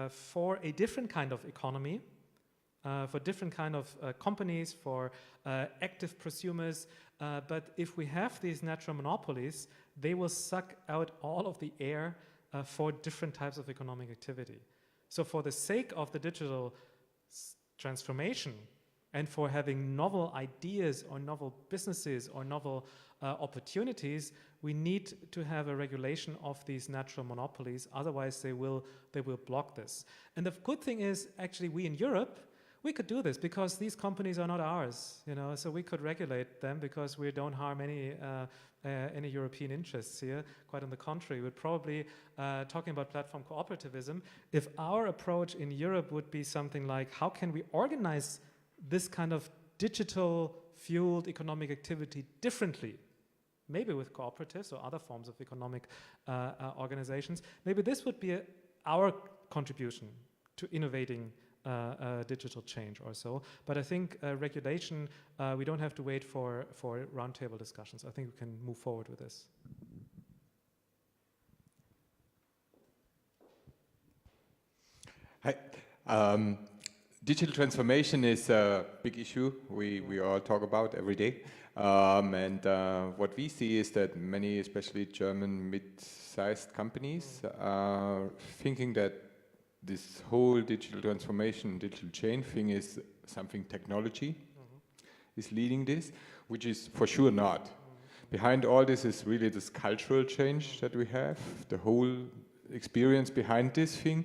C: for a different kind of economy, for different kind of companies, for active prosumers. But if we have these natural monopolies, they will suck out all of the air for different types of economic activity. So for the sake of the digital transformation and for having novel ideas or novel businesses or novel opportunities, we need to have a regulation of these natural monopolies. Otherwise, they will block this. And the good thing is, actually, we in Europe, we could do this because these companies are not ours, so we could regulate them because we don't harm any European interests here. Quite on the contrary, we're probably talking about platform cooperativism. If our approach in Europe would be something like, how can we organize this kind of digital-fueled economic activity differently, maybe with cooperatives or other forms of economic organizations, maybe this would be our contribution to innovating digital change or so. But I think regulation, we don't have to wait for roundtable discussions. I think we can move forward with this.
F: Hi. Digital transformation is a big issue we all talk about every day. And what we see is that many, especially German mid-sized companies, are thinking that this whole digital transformation, digital change thing is something technology is leading this, which is for sure not. Behind all this is really this cultural change that we have, the whole experience behind this thing.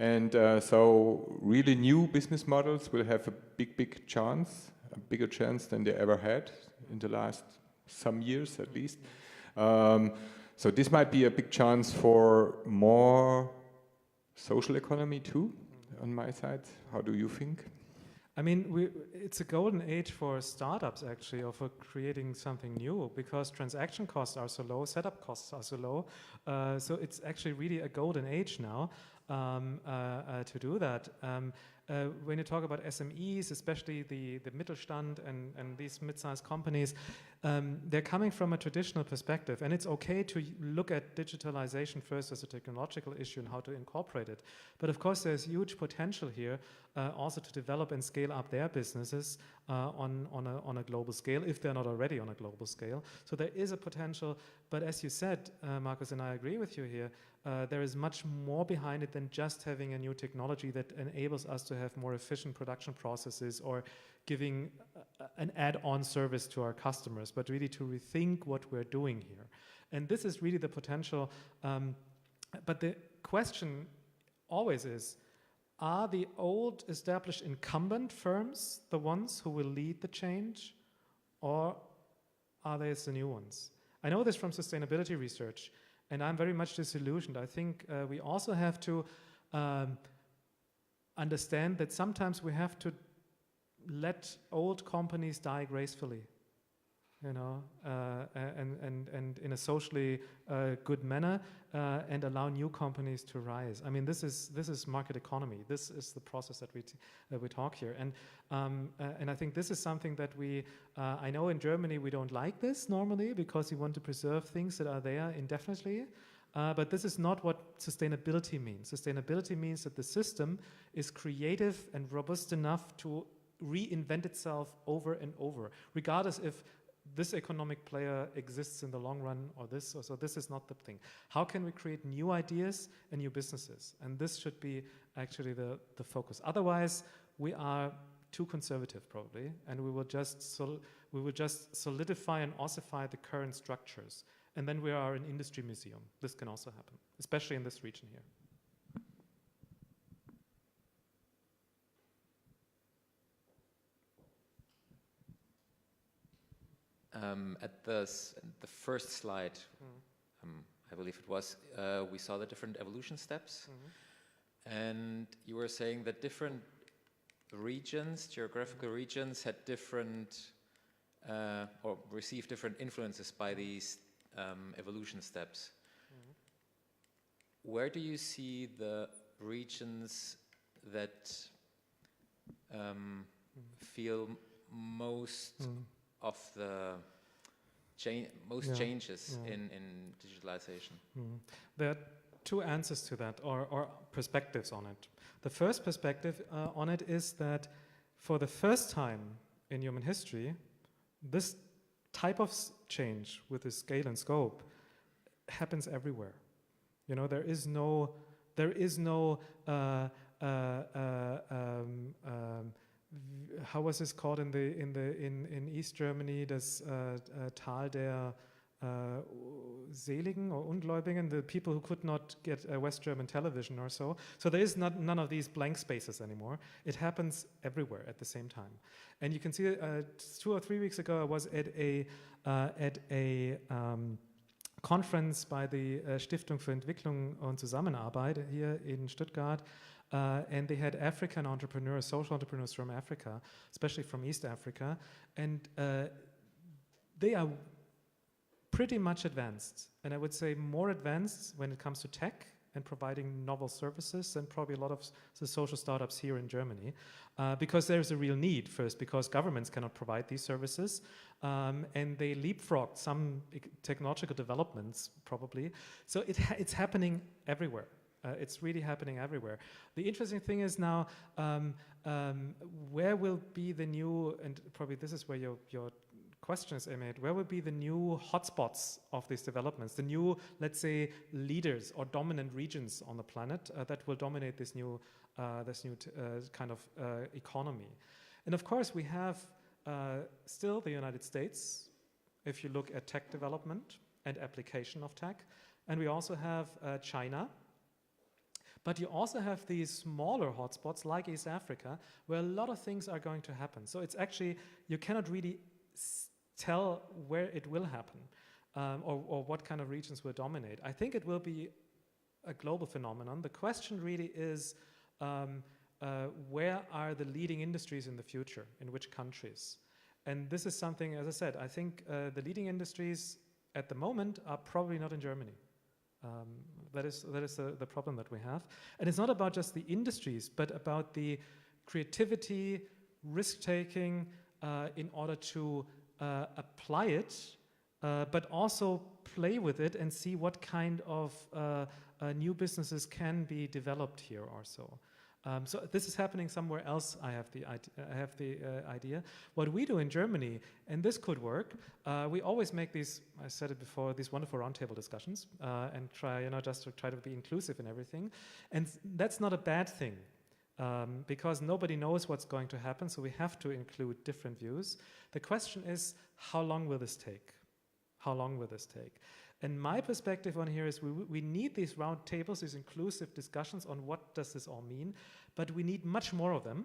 F: And so really new business models will have a big chance, a bigger chance than they ever had in the last some years at least. So this might be a big chance for more social economy too, on my side. How do you think?
C: I mean, it's a golden age for startups actually, or for creating something new, because transaction costs are so low, setup costs are so low. So it's actually really a golden age now. to do that. When you talk about SMEs, especially the Mittelstand and these mid-sized companies, they're coming from a traditional perspective, and it's okay to look at digitalization first as a technological issue and how to incorporate it. But of course, there's huge potential here also to develop and scale up their businesses on a global scale, if they're not already on a global scale. So there is a potential, but as you said, Markus, and I agree with you here, there is much more behind it than just having a new technology that enables us to have more efficient production processes or giving an add-on service to our customers, but really to rethink what we're doing here. And this is really the potential. But the question always is, are the old established incumbent firms the ones who will lead the change, or are they the new ones? I know this from sustainability research, and I'm very much disillusioned. I think we also have to understand that sometimes we have to let old companies die gracefully, you know, and in a socially good manner, and allow new companies to rise. I mean, this is market economy. This is the process that we talk here, and I think this is something that we. I know in Germany we don't like this normally because we want to preserve things that are there indefinitely. But this is not what sustainability means. Sustainability means that the system is creative and robust enough to reinvent itself over and over, regardless if this economic player exists in the long run or this. So this is not the thing. How can we create new ideas and new businesses? And this should be actually the focus. Otherwise, we are too conservative probably, and we will just solidify and ossify the current structures. And then we are an industry museum. This can also happen, especially in this region here.
G: At the first slide, I believe it was, we saw the different evolution steps. And you were saying that different regions, geographical regions, had different, or received different influences by these evolution steps. Where do you see the regions that feel most of the changes in digitalization?
C: There are two answers to that, or perspectives on it. The first perspective on it is that for the first time in human history, this type of change with the scale and scope happens everywhere. You know, there is no how was this called in East Germany? Das Tal der Seligen or Ungläubigen, the people who could not get West German television or so. So there is none of these blank spaces anymore. It happens everywhere at the same time. And you can see 2 or 3 weeks ago I was at a conference by the Stiftung für Entwicklung und Zusammenarbeit here in Stuttgart. And they had African entrepreneurs, social entrepreneurs from Africa, especially from East Africa, and they are pretty much advanced, and I would say more advanced when it comes to tech and providing novel services than probably a lot of the social startups here in Germany, because there's a real need, first because governments cannot provide these services, and they leapfrogged some technological developments probably, so it's happening everywhere. It's really happening everywhere. The interesting thing is now, where will be the new, and probably this is where your question is made, where will be the new hotspots of these developments, the new, let's say, leaders or dominant regions on the planet that will dominate this new kind of economy. And of course, we have still the United States, if you look at tech development and application of tech, and we also have China. But you also have these smaller hotspots like East Africa, where a lot of things are going to happen. So it's actually, you cannot really tell where it will happen, or what kind of regions will dominate. I think it will be a global phenomenon. The question really is, where are the leading industries in the future, in which countries? And this is something, as I said, I think the leading industries at the moment are probably not in Germany. That is the problem that we have. And it's not about just the industries, but about the creativity, risk-taking in order to apply it, but also play with it and see what kind of new businesses can be developed here or so. So this is happening somewhere else, I have the idea. What we do in Germany, and this could work, we always make these, I said it before, these wonderful roundtable discussions and try, just to try to be inclusive in everything. And that's not a bad thing because nobody knows what's going to happen, so we have to include different views. The question is, how long will this take? How long will this take? And my perspective on here is we need these round tables, these inclusive discussions on what does this all mean, but we need much more of them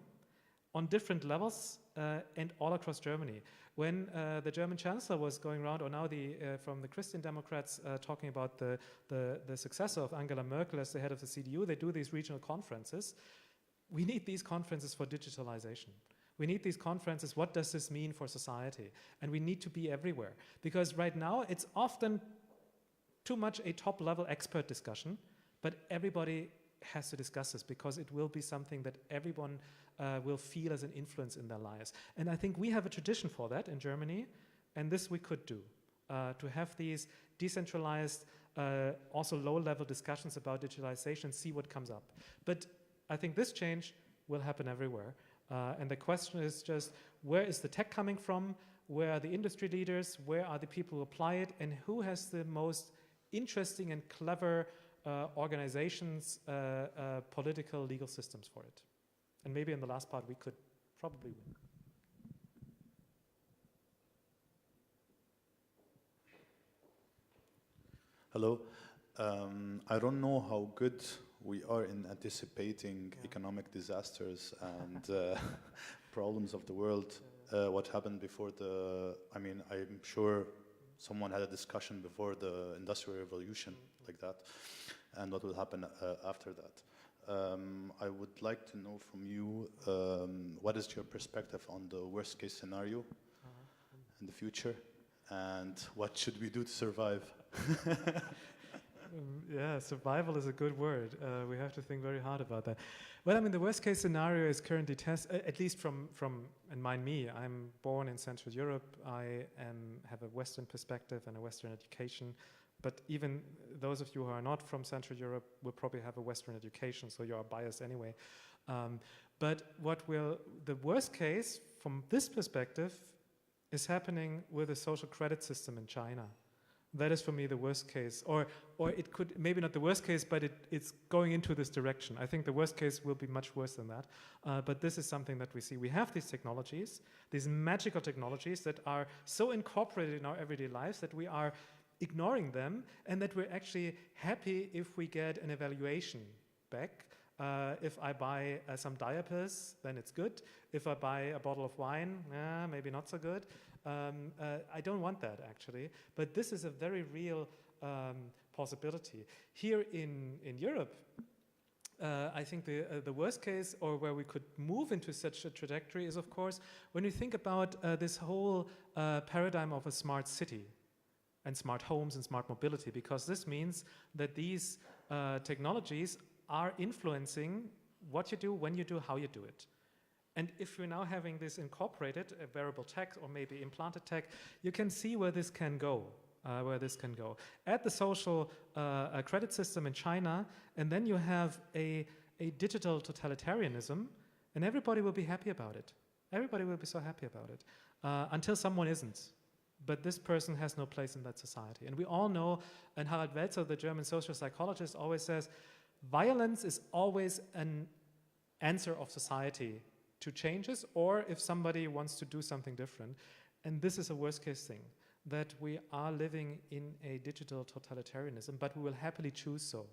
C: on different levels and all across Germany. When the German Chancellor was going around, or now from the Christian Democrats talking about the successor of Angela Merkel as the head of the CDU, they do these regional conferences. We need these conferences for digitalization. We need these conferences, what does this mean for society? And we need to be everywhere. Because right now it's often too much a top-level expert discussion, but everybody has to discuss this because it will be something that everyone will feel as an influence in their lives. And I think we have a tradition for that in Germany, and this we could do, to have these decentralized, also low-level discussions about digitalization, see what comes up. But I think this change will happen everywhere. And the question is just, where is the tech coming from? Where are the industry leaders? Where are the people who apply it? And who has the most interesting and clever organizations, political, legal systems for it? And maybe in the last part we could probably win.
H: Hello. I don't know how good we are in anticipating economic disasters and problems of the world. What happened before I'm sure someone had a discussion before the Industrial Revolution like that, and what will happen after that. I would like to know from you, what is your perspective on the worst case scenario in the future, and what should we do to survive?
C: Yeah, survival is a good word. We have to think very hard about that. Well, the worst case scenario is currently at least from and mind me, I'm born in Central Europe. I have a Western perspective and a Western education. But even those of you who are not from Central Europe will probably have a Western education, so you are biased anyway. But the worst case from this perspective is happening with a social credit system in China. That is for me the worst case, or it could, maybe not the worst case, but it's going into this direction. I think the worst case will be much worse than that, but this is something that we see. We have these technologies, these magical technologies that are so incorporated in our everyday lives that we are ignoring them, and that we're actually happy if we get an evaluation back. If I buy some diapers, then it's good. If I buy a bottle of wine, maybe not so good. I don't want that, actually. But this is a very real possibility. Here in Europe, I think the worst case, or where we could move into such a trajectory, is, of course, when you think about this whole paradigm of a smart city and smart homes and smart mobility, because this means that these technologies are influencing what you do, when you do, how you do it. And if you're now having this incorporated, a wearable tech or maybe implanted tech, you can see where this can go. Add the social credit system in China, and then you have a digital totalitarianism, and everybody will be happy about it. Everybody will be so happy about it, until someone isn't. But this person has no place in that society. And we all know, and Harald Welzer, the German social psychologist, always says, violence is always an answer of society to changes, or if somebody wants to do something different. And this is a worst case thing, that we are living in a digital totalitarianism, but we will happily choose so.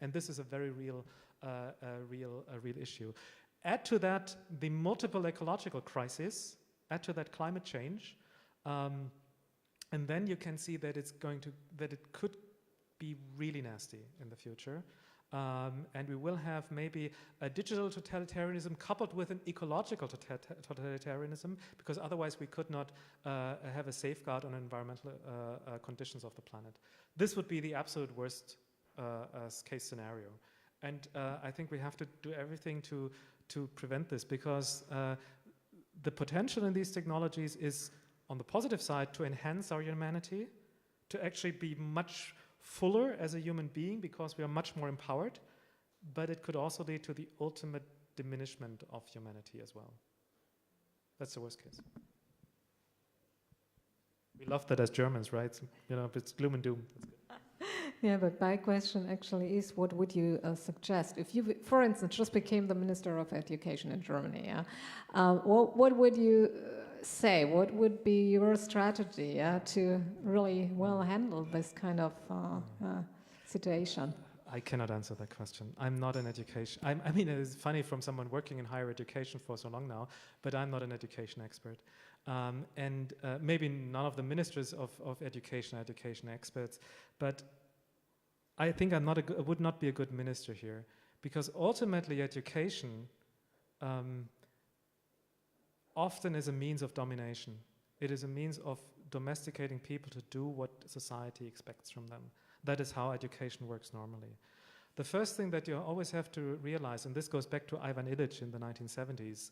C: And this is a very real issue. Add to that the multiple ecological crises, add to that climate change, and then you can see that that it could be really nasty in the future. And we will have maybe a digital totalitarianism coupled with an ecological totalitarianism, because otherwise we could not have a safeguard on environmental conditions of the planet. This would be the absolute worst case scenario. And I think we have to do everything to prevent this, because the potential in these technologies is, on the positive side, to enhance our humanity, to actually be much fuller as a human being because we are much more empowered, but it could also lead to the ultimate diminishment of humanity as well. That's the worst case. We love that as Germans, right? You know, it's gloom and doom. That's good.
A: Yeah, but my question actually is, what would you suggest if you, for instance, just became the Minister of Education in Germany? Yeah? What would you say? What would be your strategy to really well handle this kind of situation?
C: I cannot answer that question. I'm not in education. I mean, it's funny from someone working in higher education for so long now, but I'm not an education expert. And maybe none of the ministers of education are education experts, but I think I would not be a good minister here, because ultimately education often is a means of domination. It is a means of domesticating people to do what society expects from them. That is how education works normally. The first thing that you always have to realize, and this goes back to Ivan Illich in the 1970s,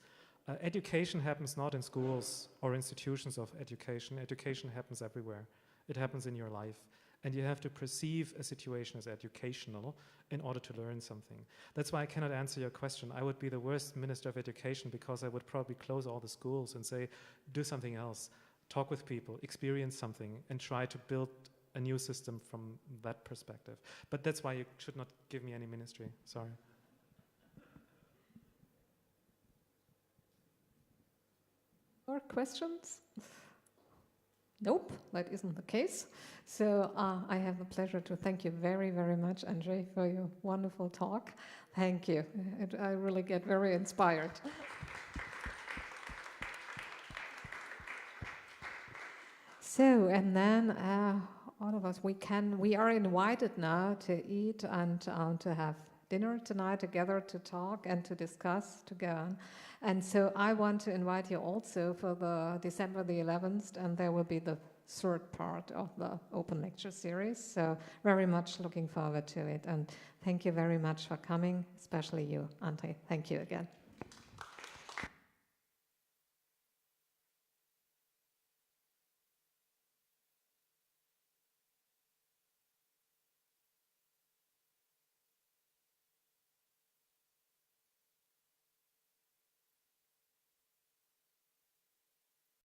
C: education happens not in schools or institutions of education. Education happens everywhere. It happens in your life. And you have to perceive a situation as educational in order to learn something. That's why I cannot answer your question. I would be the worst Minister of Education, because I would probably close all the schools and say, do something else, talk with people, experience something, and try to build a new system from that perspective. But that's why you should not give me any ministry. Sorry.
A: More questions? Nope, that isn't the case. So I have the pleasure to thank you very, very much, André, for your wonderful talk. Thank you. I really get very inspired. So, and then all of us, we are invited now to eat and to have dinner tonight together, to talk and to discuss, to go on. And so I want to invite you also for the December the 11th, and there will be the third part of the open lecture series. So very much looking forward to it. And thank you very much for coming, especially you, André. Thank you again.